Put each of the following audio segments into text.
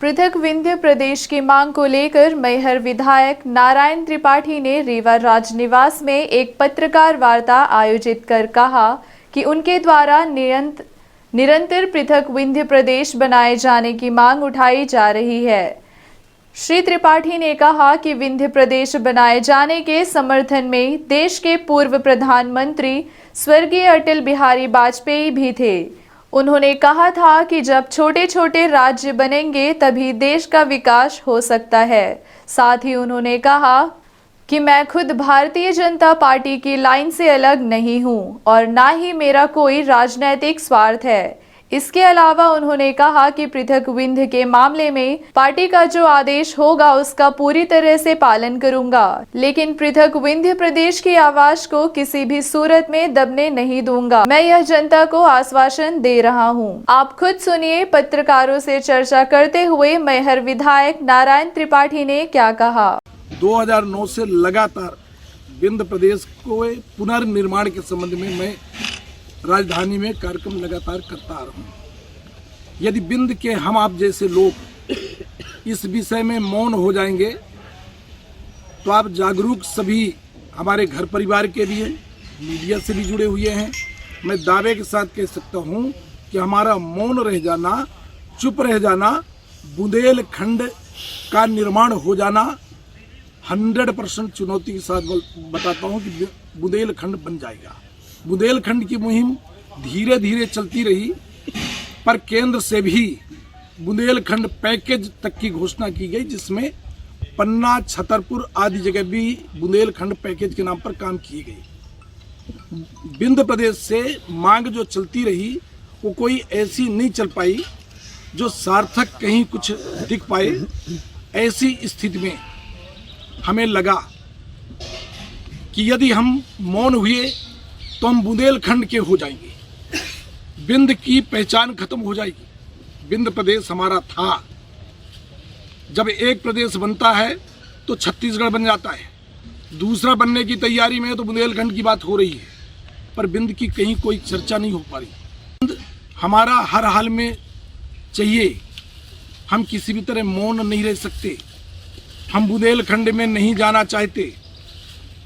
पृथक विंध्य प्रदेश की मांग को लेकर मैहर विधायक नारायण त्रिपाठी ने रीवा राजनिवास में एक पत्रकार वार्ता आयोजित कर कहा कि उनके द्वारा निरंतर पृथक विंध्य प्रदेश बनाए जाने की मांग उठाई जा रही है। श्री त्रिपाठी ने कहा कि विंध्य प्रदेश बनाए जाने के समर्थन में देश के पूर्व प्रधानमंत्री स्वर्गीय अटल बिहारी वाजपेयी भी थे। उन्होंने कहा था कि जब छोटे छोटे राज्य बनेंगे तभी देश का विकास हो सकता है। साथ ही उन्होंने कहा कि मैं खुद भारतीय जनता पार्टी की लाइन से अलग नहीं हूं और ना ही मेरा कोई राजनीतिक स्वार्थ है। इसके अलावा उन्होंने कहा कि पृथक विंध्य के मामले में पार्टी का जो आदेश होगा उसका पूरी तरह से पालन करूंगा, लेकिन पृथक विंध्य प्रदेश की आवाज को किसी भी सूरत में दबने नहीं दूंगा। मैं यह जनता को आश्वासन दे रहा हूं। आप खुद सुनिए पत्रकारों से चर्चा करते हुए मैहर विधायक नारायण त्रिपाठी ने क्या कहा। 2009 से लगातार विंध्य प्रदेश को पुनर्निर्माण के संबंध में मैं राजधानी में कार्यक्रम लगातार करता आ रहा हूँ। यदि विंध्य के हम आप जैसे लोग इस विषय में मौन हो जाएंगे तो आप जागरूक सभी हमारे घर परिवार के भी हैं, मीडिया से भी जुड़े हुए हैं। मैं दावे के साथ कह सकता हूँ कि हमारा मौन रह जाना, चुप रह जाना, बुंदेलखंड का निर्माण हो जाना 100% चुनौती के साथ बताता हूँ कि बुंदेलखंड बन जाएगा। बुंदेलखंड की मुहिम धीरे धीरे चलती रही, पर केंद्र से भी बुंदेलखंड पैकेज तक की घोषणा की गई, जिसमें पन्ना, छतरपुर आदि जगह भी बुंदेलखंड पैकेज के नाम पर काम किए गए। विंध्य प्रदेश से मांग जो चलती रही वो कोई ऐसी नहीं चल पाई जो सार्थक कहीं कुछ दिख पाए। ऐसी स्थिति में हमें लगा कि यदि हम मौन हुए तो हम बुंदेलखंड के हो जाएंगे, विंध्य की पहचान खत्म हो जाएगी। विंध्य प्रदेश हमारा था, जब एक प्रदेश बनता है तो छत्तीसगढ़ बन जाता है, दूसरा बनने की तैयारी में है तो बुंदेलखंड की बात हो रही है, पर विंध्य की कहीं कोई चर्चा नहीं हो पा रही। विंध्य हमारा हर हाल में चाहिए, हम किसी भी तरह मौन नहीं रह सकते। हम बुंदेलखंड में नहीं जाना चाहते।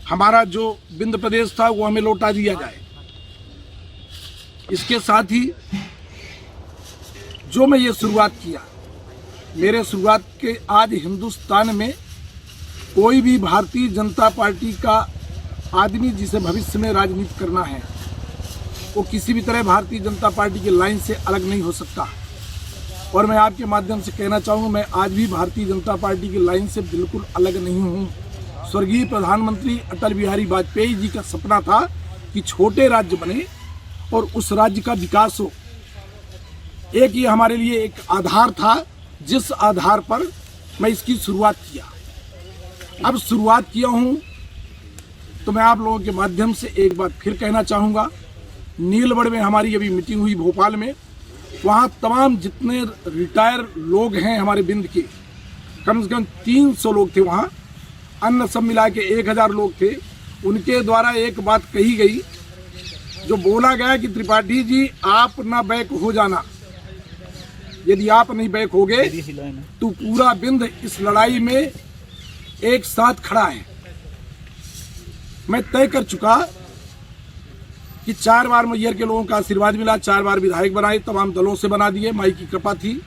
हमारा जो विंध्य प्रदेश था वो हमें लौटा दिया जाए। इसके साथ ही जो मैं ये शुरुआत किया, मेरे शुरुआत के आज हिंदुस्तान में कोई भी भारतीय जनता पार्टी का आदमी जिसे भविष्य में राजनीति करना है वो किसी भी तरह भारतीय जनता पार्टी की लाइन से अलग नहीं हो सकता। और मैं आपके माध्यम से कहना चाहूँगा, मैं आज भी भारतीय जनता पार्टी की लाइन से बिल्कुल अलग नहीं हूँ। स्वर्गीय प्रधानमंत्री अटल बिहारी वाजपेयी जी का सपना था कि छोटे राज्य बने और उस राज्य का विकास हो। एक ये हमारे लिए एक आधार था, जिस आधार पर मैं इसकी शुरुआत किया। अब शुरुआत किया हूँ तो मैं आप लोगों के माध्यम से एक बार फिर कहना चाहूँगा, नीलगढ़ में हमारी अभी मीटिंग हुई भोपाल में, वहाँ तमाम जितने रिटायर लोग हैं हमारे विंध्य के, कम से कम 300 लोग थे वहाँ, अन्य सब मिला के 1000 लोग थे। उनके द्वारा एक बात कही गई, जो बोला गया कि त्रिपाठी जी आप ना बैक हो जाना, यदि आप नहीं बैक होगे तो पूरा विंध्य इस लड़ाई में एक साथ खड़ा है। मैं तय कर चुका कि 4 बार मैहर के लोगों का आशीर्वाद मिला, 4 बार विधायक बनाए, तमाम दलों से बना दिए, माई की कृपा थी।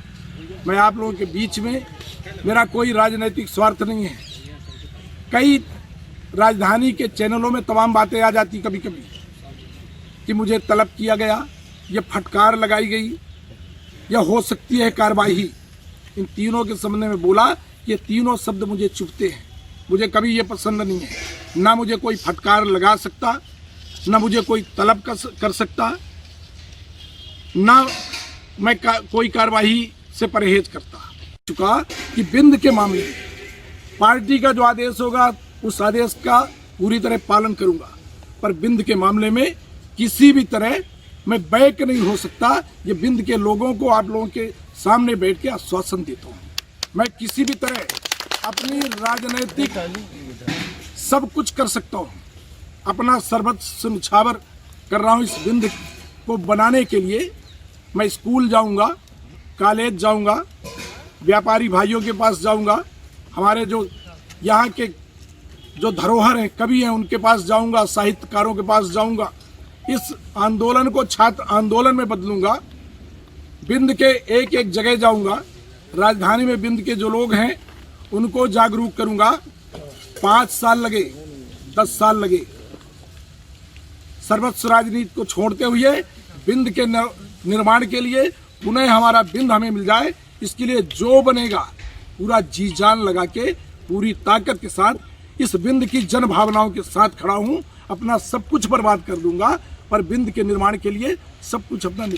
मैं आप लोगों के बीच में, मेरा कोई राजनीतिक स्वार्थ नहीं है। कई राजधानी के चैनलों में तमाम बातें आ जाती कभी कभी कि मुझे तलब किया गया, ये फटकार लगाई गई, या हो सकती है कार्रवाई। इन तीनों के संबंध में बोला, ये तीनों शब्द मुझे चुभते हैं, मुझे कभी ये पसंद नहीं है। ना मुझे कोई फटकार लगा सकता, ना मुझे कोई तलब कर सकता, ना मैं कोई कार्रवाई से परहेज करता। चुका कि विंध्य के मामले में पार्टी का जो आदेश होगा उस आदेश का पूरी तरह पालन करूंगा, पर विंध्य के मामले में किसी भी तरह मैं बैक नहीं हो सकता। ये विंध्य के लोगों को आप लोगों के सामने बैठ के आश्वासन देता हूँ, मैं किसी भी तरह अपनी राजनीतिक सब कुछ कर सकता हूँ, अपना सर्वस्व निछावर कर रहा हूँ इस विंध्य को बनाने के लिए। मैं स्कूल जाऊँगा, कॉलेज जाऊँगा, व्यापारी भाइयों के पास जाऊंगा, हमारे जो यहाँ के जो धरोहर हैं, कवि हैं, उनके पास जाऊंगा, साहित्यकारों के पास जाऊंगा। इस आंदोलन को छात्र आंदोलन में बदलूंगा। बिंद के एक एक जगह जाऊंगा, राजधानी में बिंद के जो लोग हैं उनको जागरूक करूंगा। 5 साल लगे, 10 साल लगे, सर्वस्व राजनीति को छोड़ते हुए बिंद के निर्माण के लिए पुनः हमारा बिंद हमें मिल जाए, इसके लिए जो बनेगा पूरा जी जान लगा के, पूरी ताकत के साथ इस बिंद की जन भावनाओं के साथ खड़ा हूं। अपना सब कुछ बर्बाद कर दूंगा, पर बिंद के निर्माण के लिए सब कुछ अपना